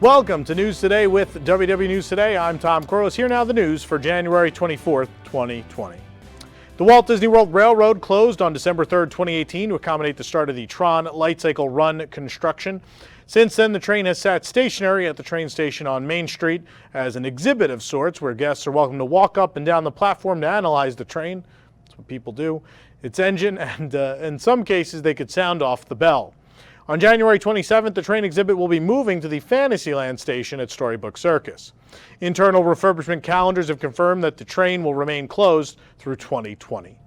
Welcome to News Today with WW News Today. I'm Tom Corliss. Here now the news for January 24th, 2020. The Walt Disney World Railroad closed on December 3rd, 2018 to accommodate the start of the Tron Light Cycle Run construction. Since then, the train has sat stationary at the train station on Main Street as an exhibit of sorts where guests are welcome to walk up and down the platform to analyze the train. That's what people do. Its engine, and in some cases, they could sound off the bell. On January 27th, the train exhibit will be moving to the Fantasyland station at Storybook Circus. Internal refurbishment calendars have confirmed that the train will remain closed through 2020.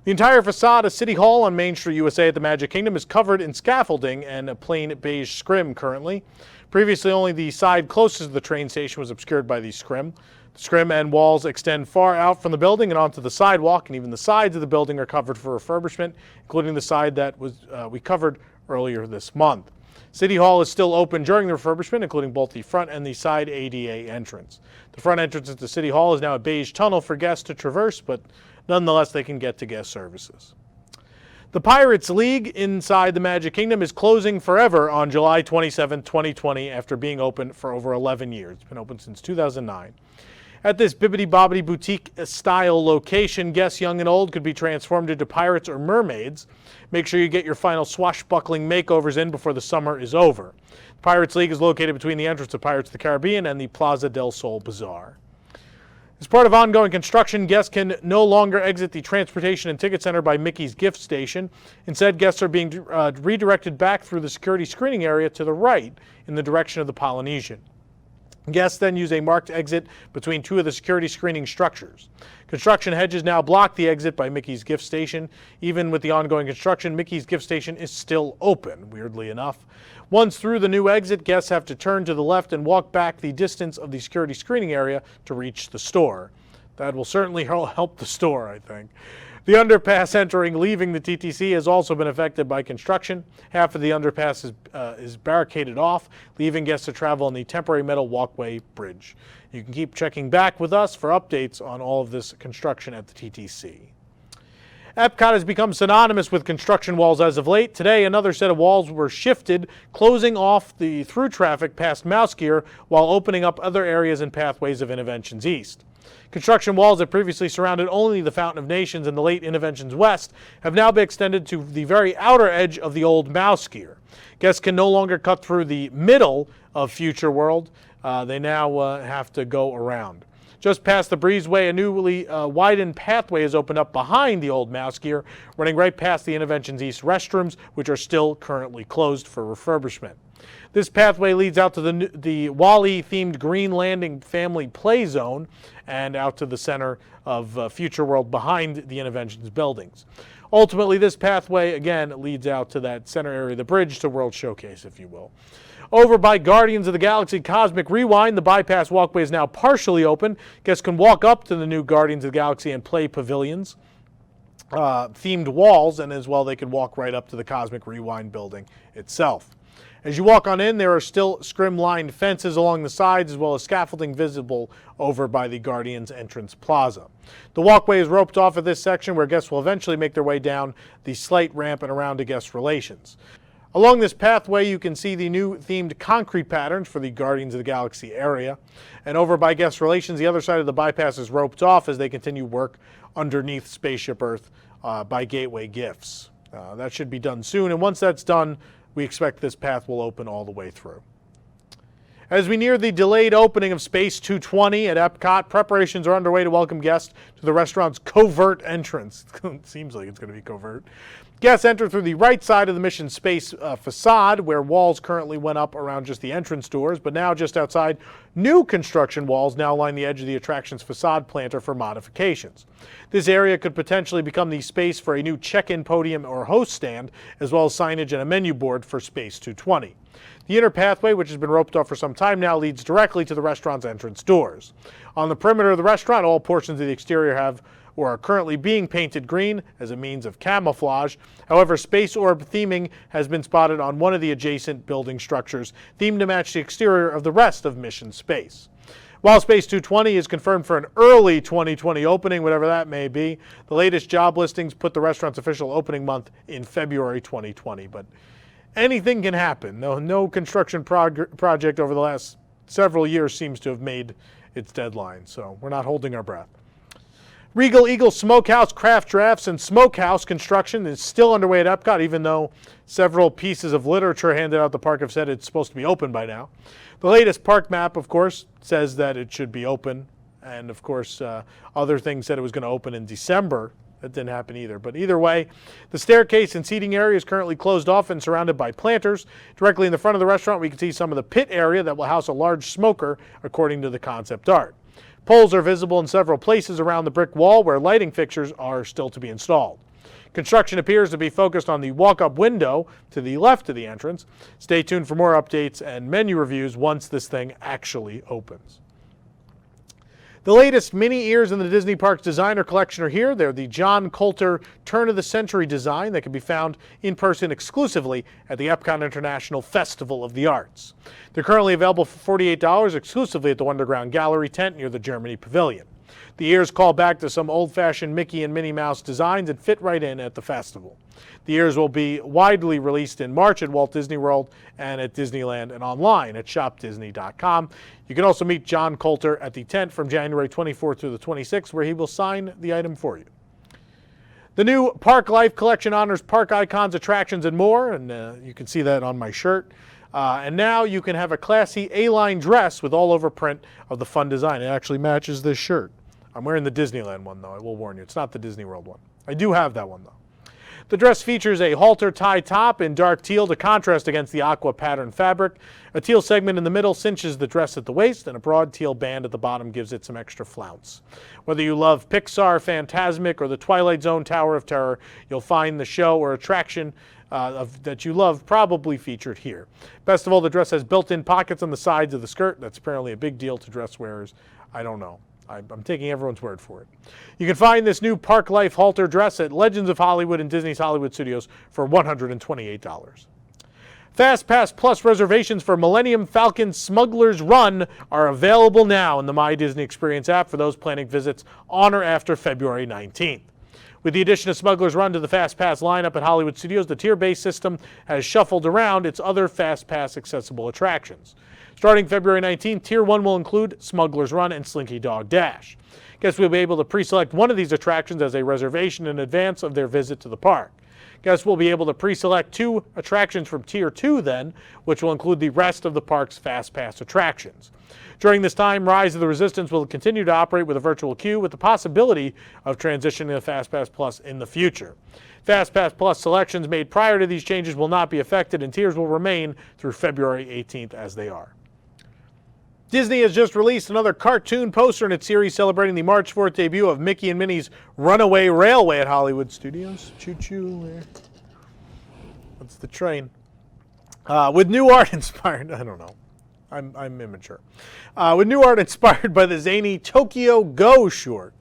The entire facade of City Hall on Main Street, USA at the Magic Kingdom is covered in scaffolding and a plain beige scrim currently. Previously, only the side closest to the train station was obscured by the scrim. The scrim and walls extend far out from the building and onto the sidewalk, and even the sides of the building are covered for refurbishment, including the side that we covered earlier this month. City Hall is still open during the refurbishment, including both the front and the side ADA entrance. The front entrance to City Hall is now a beige tunnel for guests to traverse, but nonetheless they can get to guest services. The Pirates League inside the Magic Kingdom is closing forever on July 27, 2020, after being open for over 11 years. It's been open since 2009. At this bibbidi-bobbidi boutique-style location, guests young and old could be transformed into pirates or mermaids. Make sure you get your final swashbuckling makeovers in before the summer is over. The Pirates League is located between the entrance of Pirates of the Caribbean and the Plaza del Sol Bazaar. As part of ongoing construction, guests can no longer exit the Transportation and Ticket Center by Mickey's Gift Station. Instead, guests are being redirected back through the security screening area to the right in the direction of the Polynesian. Guests then use a marked exit between two of the security screening structures. Construction hedges now block the exit by Mickey's Gift Station. Even with the ongoing construction, Mickey's Gift Station is still open, weirdly enough. Once through the new exit, guests have to turn to the left and walk back the distance of the security screening area to reach the store. That will certainly help the store, I think. The underpass leaving the TTC has also been affected by construction. Half of the underpass is barricaded off, leaving guests to travel on the temporary metal walkway bridge. You can keep checking back with us for updates on all of this construction at the TTC. Epcot has become synonymous with construction walls as of late. Today, another set of walls were shifted, closing off the through traffic past Mouse Gear while opening up other areas and pathways of Innoventions East. Construction walls that previously surrounded only the Fountain of Nations and the late Innoventions West have now been extended to the very outer edge of the old Mouse Gear. Guests can no longer cut through the middle of Future World. They now have to go around. Just past the breezeway, a newly widened pathway is opened up behind the old Mouse Gear, running right past the Innoventions East restrooms, which are still currently closed for refurbishment. This pathway leads out to the Wall-E-themed Green Landing Family Play Zone and out to the center of Future World behind the Innoventions buildings. Ultimately, this pathway, again, leads out to that center area, the bridge to World Showcase, if you will. Over by Guardians of the Galaxy Cosmic Rewind, the bypass walkway is now partially open. Guests can walk up to the new Guardians of the Galaxy and Play pavilions, themed walls, and as well they can walk right up to the Cosmic Rewind building itself. As you walk on in, there are still scrim-lined fences along the sides as well as scaffolding visible over by the Guardians entrance plaza. The walkway is roped off at this section where guests will eventually make their way down the slight ramp and around to guest relations. Along this pathway, you can see the new themed concrete patterns for the Guardians of the Galaxy area. And over by guest relations, the other side of the bypass is roped off as they continue work underneath Spaceship Earth by Gateway Gifts. That should be done soon, and once that's done, we expect this path will open all the way through. As we near the delayed opening of Space 220 at Epcot, preparations are underway to welcome guests to the restaurant's covert entrance. It seems like it's going to be covert. Guests enter through the right side of the Mission Space facade, where walls currently went up around just the entrance doors, but now just outside, new construction walls now line the edge of the attraction's facade planter for modifications. This area could potentially become the space for a new check-in podium or host stand, as well as signage and a menu board for Space 220. The inner pathway, which has been roped off for some time now, leads directly to the restaurant's entrance doors. On the perimeter of the restaurant, all portions of the exterior have or are currently being painted green as a means of camouflage. However, space orb theming has been spotted on one of the adjacent building structures, themed to match the exterior of the rest of Mission Space. While Space 220 is confirmed for an early 2020 opening, whatever that may be, the latest job listings put the restaurant's official opening month in February 2020. But anything can happen. No construction project over the last several years seems to have made its deadline, so we're not holding our breath. Regal Eagle Smokehouse craft drafts and smokehouse construction is still underway at Epcot, even though several pieces of literature handed out the park have said it's supposed to be open by now. The latest park map, of course, says that it should be open, and of course other things said it was going to open in December. That didn't happen either. But either way, the staircase and seating area is currently closed off and surrounded by planters. Directly in the front of the restaurant, we can see some of the pit area that will house a large smoker, according to the concept art. Poles are visible in several places around the brick wall where lighting fixtures are still to be installed. Construction appears to be focused on the walk-up window to the left of the entrance. Stay tuned for more updates and menu reviews once this thing actually opens. The latest mini ears in the Disney Parks designer collection are here. They're the John Coulter turn-of-the-century design that can be found in person exclusively at the Epcot International Festival of the Arts. They're currently available for $48 exclusively at the Wonderground Gallery tent near the Germany Pavilion. The ears call back to some old-fashioned Mickey and Minnie Mouse designs and fit right in at the festival. The ears will be widely released in March at Walt Disney World and at Disneyland and online at shopdisney.com. You can also meet John Coulter at the tent from January 24th through the 26th, where he will sign the item for you. The new Park Life collection honors park icons, attractions, and more, and you can see that on my shirt. And now you can have a classy A-line dress with all-over print of the fun design. It actually matches this shirt. I'm wearing the Disneyland one, though. I will warn you. It's not the Disney World one. I do have that one, though. The dress features a halter tie top in dark teal to contrast against the aqua pattern fabric. A teal segment in the middle cinches the dress at the waist, and a broad teal band at the bottom gives it some extra flounce. Whether you love Pixar, Fantasmic, or the Twilight Zone Tower of Terror, you'll find the show or attraction that you love probably featured here. Best of all, the dress has built-in pockets on the sides of the skirt. That's apparently a big deal to dress wearers. I don't know. I'm taking everyone's word for it. You can find this new Park Life halter dress at Legends of Hollywood and Disney's Hollywood Studios for $128. FastPass Plus reservations for Millennium Falcon Smuggler's Run are available now in the My Disney Experience app for those planning visits on or after February 19th. With the addition of Smuggler's Run to the FastPass lineup at Hollywood Studios, the tier-based system has shuffled around its other FastPass accessible attractions. Starting February 19th, Tier 1 will include Smuggler's Run and Slinky Dog Dash. Guests will be able to pre-select one of these attractions as a reservation in advance of their visit to the park. Guests will be able to pre-select 2 attractions from Tier 2 then, which will include the rest of the park's FastPass attractions. During this time, Rise of the Resistance will continue to operate with a virtual queue with the possibility of transitioning to FastPass Plus in the future. FastPass Plus selections made prior to these changes will not be affected, and tiers will remain through February 18th as they are. Disney has just released another cartoon poster in its series celebrating the March 4th debut of Mickey and Minnie's Runaway Railway at Hollywood Studios. Choo-choo. That's the train. With new art inspired, I don't know. I'm immature. With new art inspired by the zany Tokyo Go short.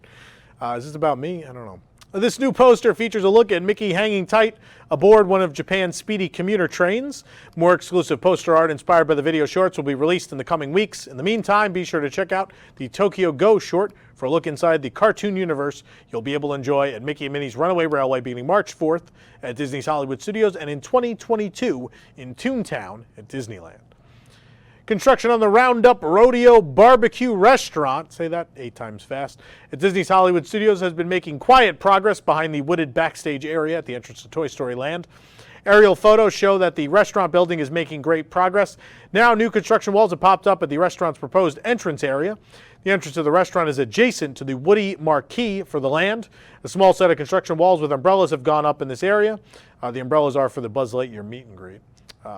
Is this about me? I don't know. This new poster features a look at Mickey hanging tight aboard one of Japan's speedy commuter trains. More exclusive poster art inspired by the video shorts will be released in the coming weeks. In the meantime, be sure to check out the Tokyo Go short for a look inside the cartoon universe you'll be able to enjoy at Mickey and Minnie's Runaway Railway beginning March 4th at Disney's Hollywood Studios and in 2022 in Toontown at Disneyland. Construction on the Roundup Rodeo Barbecue Restaurant, say that 8 times fast, at Disney's Hollywood Studios has been making quiet progress behind the wooded backstage area at the entrance to Toy Story Land. Aerial photos show that the restaurant building is making great progress. Now new construction walls have popped up at the restaurant's proposed entrance area. The entrance to the restaurant is adjacent to the Woody marquee for the land. A small set of construction walls with umbrellas have gone up in this area. The umbrellas are for the Buzz Lightyear meet and greet.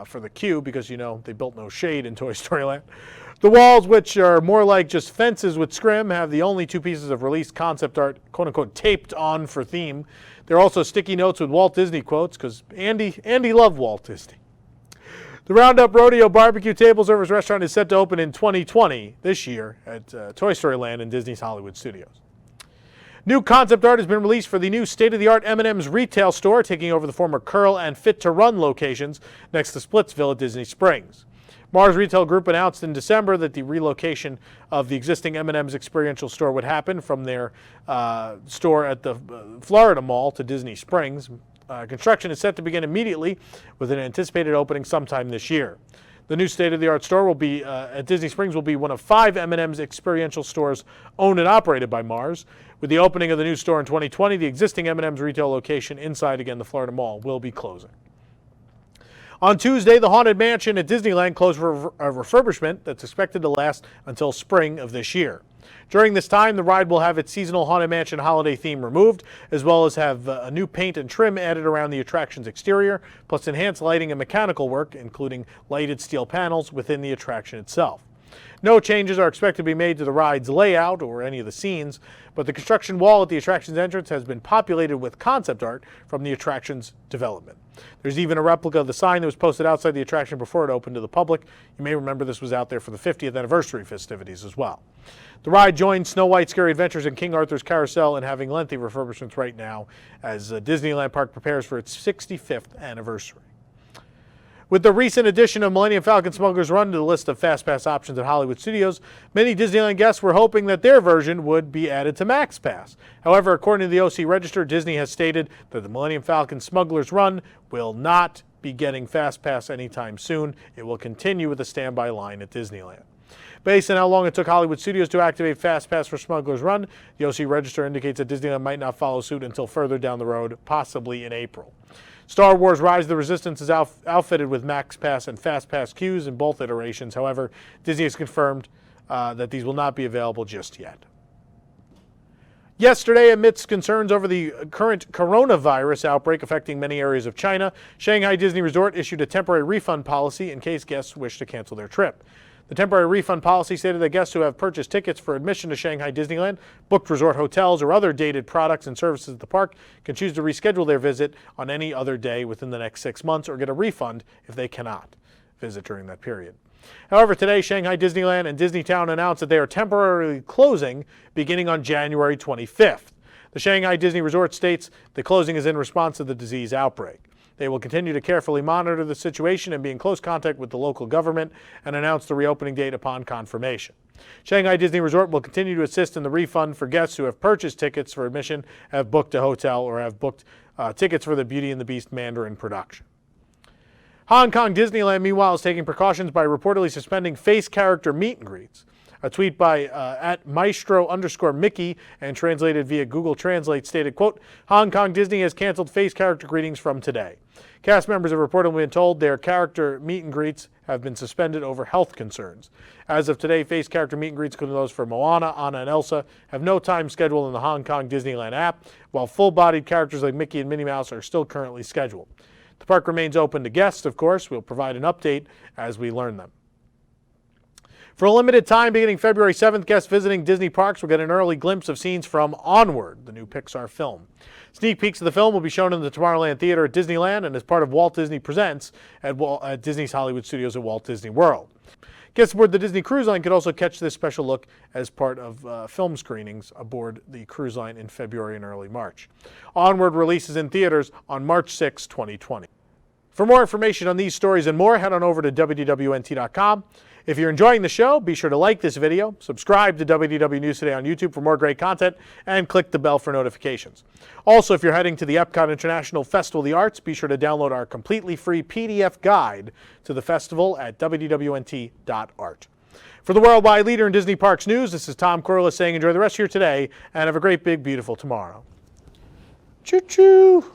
For the queue, because, you know, they built no shade in Toy Story Land. The walls, which are more like just fences with scrim, have the only 2 pieces of released concept art, quote-unquote, taped on for theme. There are also sticky notes with Walt Disney quotes, because Andy loved Walt Disney. The Roundup Rodeo Barbecue Table Service Restaurant is set to open in 2020, this year, at Toy Story Land and Disney's Hollywood Studios. New concept art has been released for the new state-of-the-art M&M's retail store, taking over the former Curl and Fit to Run locations next to Splitsville at Disney Springs. Mars Retail Group announced in December that the relocation of the existing M&M's experiential store would happen from their store at the Florida Mall to Disney Springs. Construction is set to begin immediately with an anticipated opening sometime this year. The new state-of-the-art store will be at Disney Springs will be one of 5 M&M's experiential stores owned and operated by Mars. With the opening of the new store in 2020, the existing M&M's retail location inside, again, the Florida Mall will be closing. On Tuesday, the Haunted Mansion at Disneyland closed for a refurbishment that's expected to last until spring of this year. During this time, the ride will have its seasonal Haunted Mansion holiday theme removed, as well as have a new paint and trim added around the attraction's exterior, plus enhanced lighting and mechanical work, including lighted steel panels within the attraction itself. No changes are expected to be made to the ride's layout or any of the scenes, but the construction wall at the attraction's entrance has been populated with concept art from the attraction's development. There's even a replica of the sign that was posted outside the attraction before it opened to the public. You may remember this was out there for the 50th anniversary festivities as well. The ride joins Snow White's Scary Adventures and King Arthur's Carousel in having lengthy refurbishments right now as Disneyland Park prepares for its 65th anniversary. With the recent addition of Millennium Falcon Smuggler's Run to the list of FastPass options at Hollywood Studios, many Disneyland guests were hoping that their version would be added to MaxPass. However, according to the OC Register, Disney has stated that the Millennium Falcon Smuggler's Run will not be getting FastPass anytime soon. It will continue with a standby line at Disneyland. Based on how long it took Hollywood Studios to activate FastPass for Smuggler's Run, the OC Register indicates that Disneyland might not follow suit until further down the road, possibly in April. Star Wars Rise of the Resistance is outfitted with MaxPass and FastPass queues in both iterations. However, Disney has confirmed that these will not be available just yet. Yesterday, amidst concerns over the current coronavirus outbreak affecting many areas of China, Shanghai Disney Resort issued a temporary refund policy in case guests wish to cancel their trip. The temporary refund policy stated that guests who have purchased tickets for admission to Shanghai Disneyland, booked resort hotels, or other dated products and services at the park can choose to reschedule their visit on any other day within the next 6 months or get a refund if they cannot visit during that period. However, today, Shanghai Disneyland and Disneytown announced that they are temporarily closing beginning on January 25th. The Shanghai Disney Resort states the closing is in response to the disease outbreak. They will continue to carefully monitor the situation and be in close contact with the local government and announce the reopening date upon confirmation. Shanghai Disney Resort will continue to assist in the refund for guests who have purchased tickets for admission, have booked a hotel, or have booked tickets for the Beauty and the Beast Mandarin production. Hong Kong Disneyland, meanwhile, is taking precautions by reportedly suspending face character meet and greets. A tweet by at Maestro_Mickey and translated via Google Translate stated, quote, Hong Kong Disney has canceled face character greetings from today. Cast members have reportedly been told their character meet and greets have been suspended over health concerns. As of today, face character meet and greets, including those for Moana, Anna, and Elsa, have no time scheduled in the Hong Kong Disneyland app, while full-bodied characters like Mickey and Minnie Mouse are still currently scheduled. The park remains open to guests, of course. We'll provide an update as we learn them. For a limited time, beginning February 7th, guests visiting Disney parks will get an early glimpse of scenes from Onward, the new Pixar film. Sneak peeks of the film will be shown in the Tomorrowland Theater at Disneyland and as part of Walt Disney Presents at Disney's Hollywood Studios at Walt Disney World. Guests aboard the Disney Cruise Line could also catch this special look as part of film screenings aboard the cruise line in February and early March. Onward releases in theaters on March 6, 2020. For more information on these stories and more, head on over to WDWNT.com. If you're enjoying the show, be sure to like this video, subscribe to WDW News Today on YouTube for more great content, and click the bell for notifications. Also, if you're heading to the Epcot International Festival of the Arts, be sure to download our completely free PDF guide to the festival at WDWNT.art. For the worldwide leader in Disney Parks news, this is Tom Corliss saying enjoy the rest of your today and have a great, big, beautiful tomorrow. Choo-choo!